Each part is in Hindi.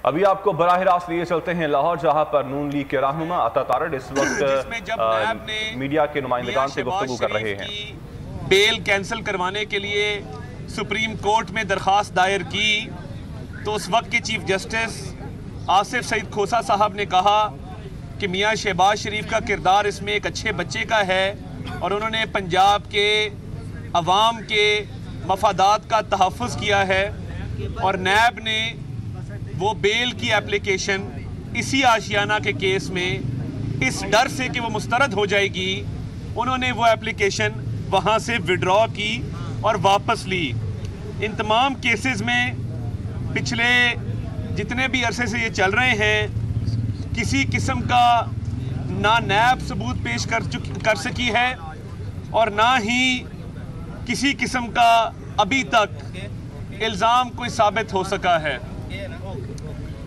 अभी आपको बराह रास्त लिए चलते हैं लाहौर, जहां पर नून लीग के रहनुमा अता तारड़ इस वक्त मीडिया के नुमाइंदगान से गुफ्तगू कर रहे हैं। बेल कैंसिल करवाने के लिए सुप्रीम कोर्ट में दरख्वास्त दायर की तो उस वक्त के चीफ जस्टिस आसिफ सईद खोसा साहब ने कहा कि मियां शहबाज शरीफ का किरदार इसमें एक अच्छे बच्चे का है और उन्होंने पंजाब के अवाम के मफादात का तहफ़्फ़ुज़ किया है और नैब ने वो बेल की एप्लीकेशन इसी आशियाना के केस में इस डर से कि वो मुस्तरद हो जाएगी, उन्होंने वो एप्लीकेशन वहाँ से विड्रॉ की और वापस ली। इन तमाम केसेस में पिछले जितने भी अरसे से ये चल रहे हैं, किसी किस्म का ना नैब सबूत पेश कर सकी है और ना ही किसी किस्म का अभी तक इल्ज़ाम कोई साबित हो सका है।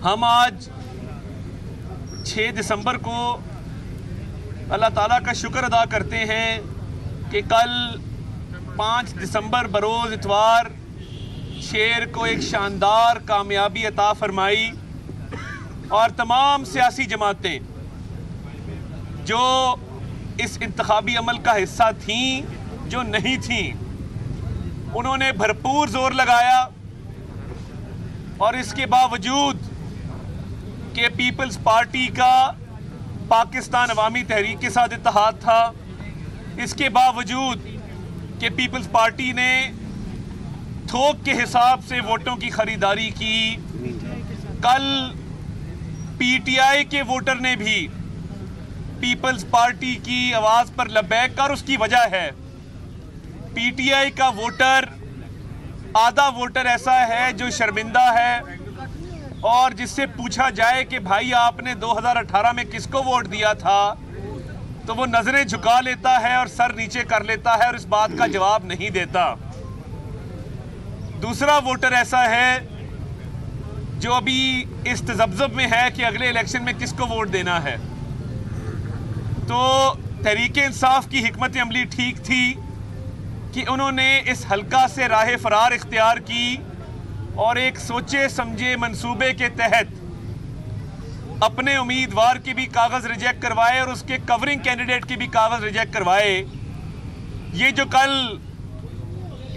हम आज 6 दिसंबर को अल्लाह ताला का शुक्र अदा करते हैं कि कल 5 दिसंबर बरोज़ इतवार शेर को एक शानदार कामयाबी अता फरमाई और तमाम सियासी जमातें जो इस इंतखाबी अमल का हिस्सा थीं, जो नहीं थीं, उन्होंने भरपूर जोर लगाया और इसके बावजूद कि पीपल्स पार्टी का पाकिस्तान अवामी तहरीक के साथ इत्तेहाद था, इसके बावजूद कि पीपल्स पार्टी ने थोक के हिसाब से वोटों की खरीदारी की, कल पीटीआई के वोटर ने भी पीपल्स पार्टी की आवाज़ पर लबैक कर, उसकी वजह है पीटीआई का वोटर, आधा वोटर ऐसा है जो शर्मिंदा है और जिससे पूछा जाए कि भाई आपने 2018 में किसको वोट दिया था, तो वो नजरें झुका लेता है और सर नीचे कर लेता है और इस बात का जवाब नहीं देता। दूसरा वोटर ऐसा है जो अभी इस तजब्जुब में है कि अगले इलेक्शन में किसको वोट देना है। तो तहरीक इंसाफ की हिकमत अमली ठीक थी कि उन्होंने इस हल्का से राह फरार इख्तियार की और एक सोचे समझे मंसूबे के तहत अपने उम्मीदवार के भी कागज़ रिजेक्ट करवाए और उसके कवरिंग कैंडिडेट के भी कागज़ रिजेक्ट करवाए। ये जो कल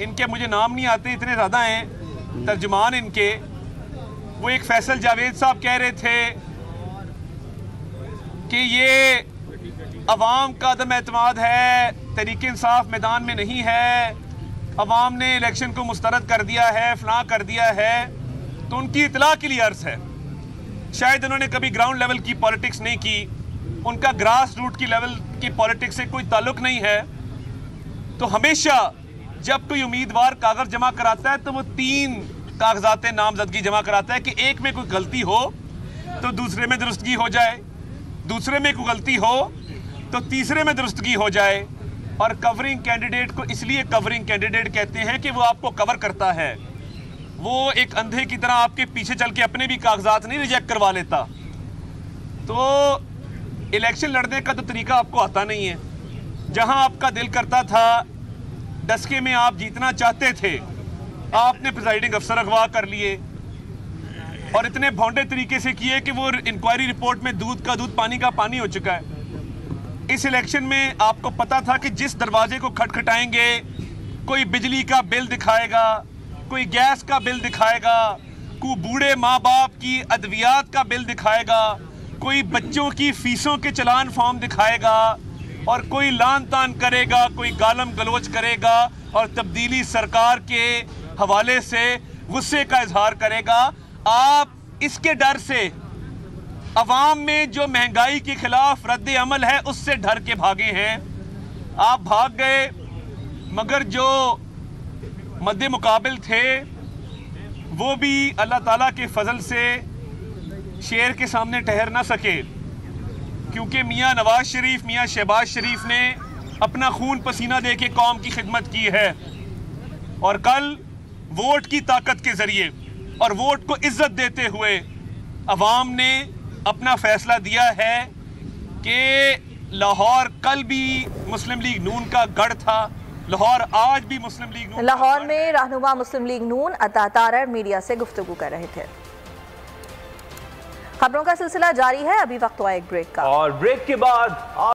इनके मुझे नाम नहीं आते, इतने ज़्यादा हैं तर्जुमान इनके, वो एक फैसल जावेद साहब कह रहे थे कि ये अवाम का अदम एतमाद है, तहरीक इंसाफ मैदान में नहीं है, अवाम ने इलेक्शन को मुस्तरद कर दिया है, फलां कर दिया है। तो उनकी इतला के लिए अर्ज़ है, शायद उन्होंने कभी ग्राउंड लेवल की पॉलिटिक्स नहीं की, उनका ग्रास रूट की लेवल की पॉलिटिक्स से कोई ताल्लुक नहीं है। तो हमेशा जब कोई उम्मीदवार कागज़ जमा कराता है तो वो 3 कागजात नामजदगी जमा कराता है कि एक में कोई गलती हो तो दूसरे में दुरुस्तगी हो जाए, दूसरे में कोई गलती हो तो तीसरे में दुरुस्तगी हो जाए। और कवरिंग कैंडिडेट को इसलिए कवरिंग कैंडिडेट कहते हैं कि वो आपको कवर करता है, वो एक अंधे की तरह आपके पीछे चल के अपने भी कागजात नहीं रिजेक्ट करवा लेता। तो इलेक्शन लड़ने का तो तरीका आपको आता नहीं है। जहां आपका दिल करता था, डस्के में आप जीतना चाहते थे, आपने प्रिजाइडिंग अफसर अगवा कर लिए और इतने भौंडे तरीके से किए कि वो इंक्वायरी रिपोर्ट में दूध का दूध पानी का पानी हो चुका है। इस इलेक्शन में आपको पता था कि जिस दरवाजे को खटखटाएंगे कोई बिजली का बिल दिखाएगा, कोई गैस का बिल दिखाएगा, कोई बूढ़े माँ बाप की अद्वियात का बिल दिखाएगा, कोई बच्चों की फीसों के चलान फॉर्म दिखाएगा और कोई लान तान करेगा, कोई गालम गलोच करेगा और तब्दीली सरकार के हवाले से गुस्से का इजहार करेगा। आप इसके डर से अवाम में जो महंगाई के खिलाफ रद्द अमल है उससे डर के भागे हैं, आप भाग गए। मगर जो मद्दे मुकाबिल थे वो भी अल्लाह ताला के फजल से शेर के सामने ठहर ना सके, क्योंकि मियां नवाज शरीफ, मियां शहबाज शरीफ ने अपना खून पसीना दे के कौम की खिदमत की है और कल वोट की ताकत के जरिए और वोट को इज्जत देते हुए अवाम ने अपना फैसला दिया है कि लाहौर कल भी मुस्लिम लीग नून का गढ़ था, लाहौर आज भी मुस्लिम लीग नून। लाहौर में रहनुमा मुस्लिम लीग नून अता तारड़ मीडिया से गुफ्तगू कर रहे थे। खबरों का सिलसिला जारी है, अभी वक्त हुआ एक ब्रेक का और ब्रेक के बाद